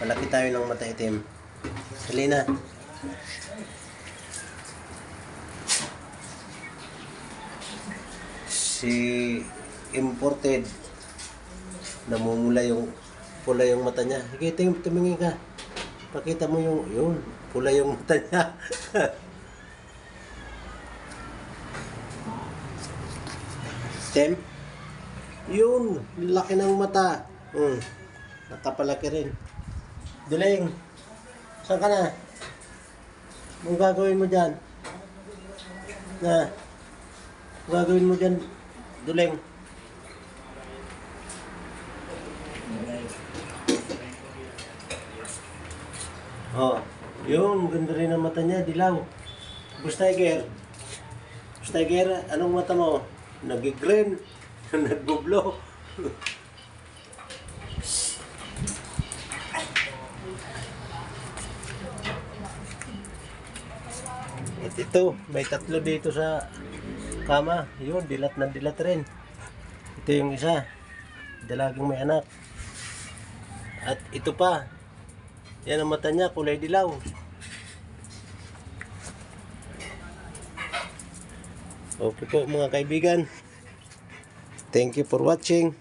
Malaki tayo ng mata itim. Dali na. Si imported, namumula yung pula yung mata niya. Sige, tumingin ka. Pakita mo yung, yun, pula yung mata niya. Tem? Yun, laki ng mata. Nakapalaki rin. Duling, saan ka na? Anong gagawin mo dyan? Anong gagawin mo dyan, Duling? Oh, yun, ganda rin ang mata niya, dilaw. Bustiger, anong mata mo? Nag-green, nagbublo. At ito, may tatlo dito sa kama. Yun, dilat na dilat rin. Ito yung isa, dalagang may anak. At ito pa, yan ang mata niya, kulay dilaw. Okay po mga kaibigan. Thank you for watching.